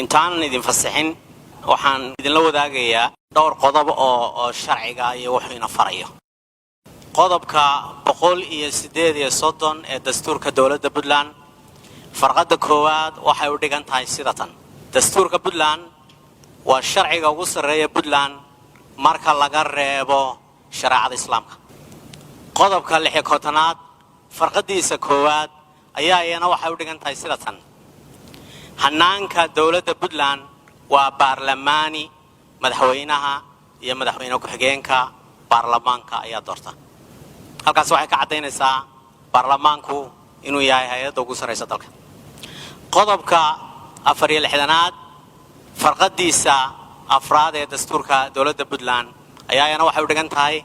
intaan idin fasaxin waxaan idinla wadaagayaa dhowr qodob oo sharciga iyo wuxuu ina farayo. qodobka 138 ee dastuurka dawladda Puntland farqada koowaad waxay u dhigan tahay sidatan. dastuurka Puntland waa sharciga ugu sareeya Puntland marka laga reebo shariicada islaamka. qodobka 6-aad farqadiisa koowaad ayaa iyana waxay u dhigan tahay sidatan. hanaanka dawladda Puntland waa baarlamaani, madaxweynaha iyo madaxweyne ku-xigeenka baarlamaanka ayaa doorta. halkaas waxay ka cadeynaysaa baarlamaanku inuu yahay hay'adda ugu sareysa dalka. qodobka 64aad farqadiisa afraad ee dastuurka dawladda Puntland ayaa iyana waxay u dhigan tahay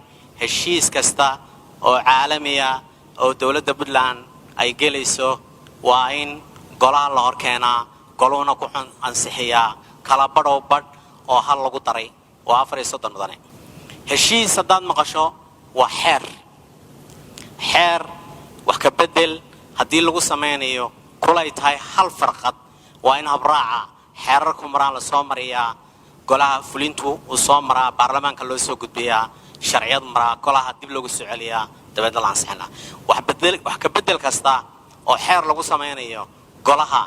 heshiis kasta oo caalami ah oo dawladda Puntland ay gelayso waa in golaha la hor keenaa, goluhuna ku ansixiyaa kala badhow badh oo hal lagu daray oo 34 mudane. heshiis haddaad maqasho waa xeer wax ka bedel haddii lagu sameynayo kulay tahay hal farqad waa in habraaca xeerarku maraan la soo mariyaa, golaha fulintu uu soo maraa, baarlamaanka loo soo gudbiyaa, sharciyad maraa, golaha dib loogu soo celiyaa, dabeedna la ansixinaa. wax ka bedel kasta oo xeer lagu sameynayo golaha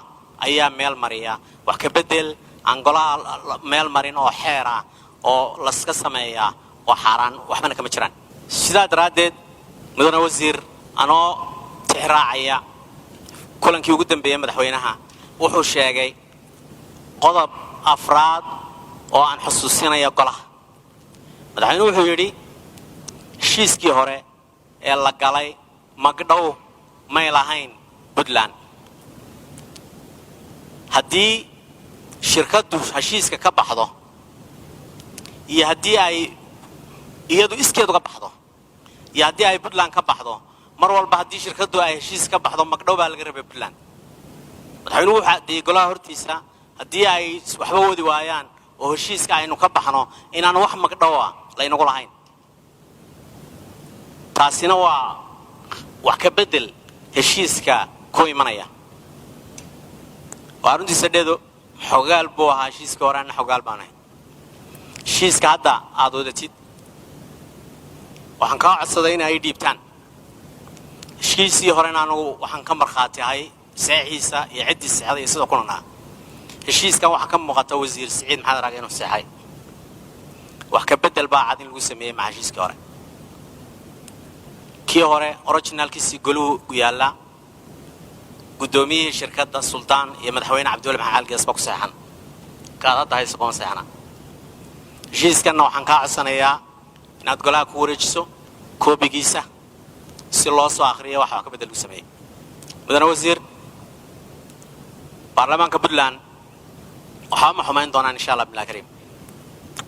ayaa meel mariya. wax ka bedel aan golaha meel marin oo xeer ah oo la iska sameeyaa waa xaraan, waxbana kama jiraan. sidaa daraaddeed mudane wasiir anoo tixraacaya kulankii ugu dambeeyay madaxweynaha wuxuu sheegay qodob afraad oo aan xusuusinayo golaha. madaxweynuhu wuxuu yidhi heshiiskii hore ee la galay magdhow may lahayn Puntland. haddii shirkaddu heshiiska ka baxdo iyo haddii ay iyadu iskeed uga baxdo iyo haddii ay Puntland ka baxdo, mar walba haddii shirkaddu ay heshiis ka baxdo magdhow baa laga rabay Puntland. madaxweynuhu wuxuu caddeeyey golaha hortiisa haddii ay waxba wadi waayaan oo heshiiska aynu ka baxno inaan wax magdhow ah laynagu lahayn. taasina waa wax ka bedel heshiiska ku imanaya. waa runtiisa dheedo xogaal buu ahaa heshiiska horeana xogaal baan ahay. heshiiska hadda aad wadatid waxaan kaa codsaday in ay dhiibtaan. heshiisii horena anagu waxaan ka markhaati ahay saxiixiisa iyo ciddii saxda iyo sida kunanaa. heshiiskan waxaa ka muuqata wasiir Siciid Maxamed Raage inuu saxay. wax ka bedel baa cad in lagu sameeyey maca heshiiskii hore. kii hore originalkiisii goluhu yaalla, guddoomiyihii shirkadda Sultaan iyo madaxweyne Cabdulle Maxamed Cali Gees baa ku saxan. kaad hadda hayso kuma saxana. heshiiskanna waxaan kaa codsanayaa inaad golaha ku wareejiso koobigiisa si loo soo akhriyo wax ka bedel lagu sameeyey. mudane wasiir baarlamaanka Puntland waxaa ma xumayn doonaan insha Allah bilaa kariim.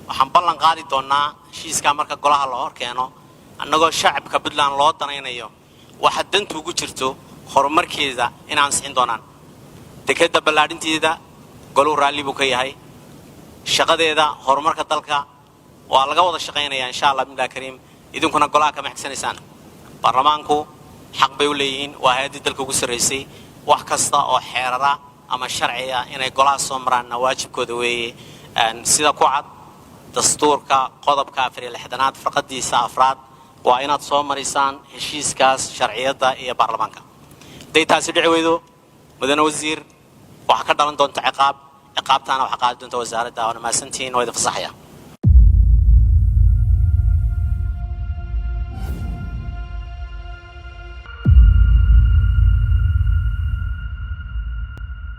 waxaan ballan qaadi doonaa heshiiska marka golaha loo hor keeno annagoo shacabka Puntland loo danaynayo waxa dantu ugu jirto horumarkeeda inaan sixin doonaan. dekedda ballaadhinteeda goluhu raalli buu ka yahay. shaqadeeda horumarka dalka waa laga wada shaqaynayaa insha Allah bilaa kariim. idinkuna golaha kama xigsanaysaan. baarlamaanku xaq bay u leeyihiin, waa hay'adii dalka ugu sareysay. wax kasta oo xeerara ama sharciya inay golaha soo maraan waajibkooda weeye. sida ku cad dastuurka qodobka 64aad farqadiisa afraad waa inaad soo marisaan heshiiskaas sharciyada iyo baarlamaanka. haday taasi dhici weydo mudane wasiir waxaa ka dhalan doonta ciqaabtaana waxaa qaadi doonta wasaaradda. waana mahadsantihiin, waa idin fasaxaya.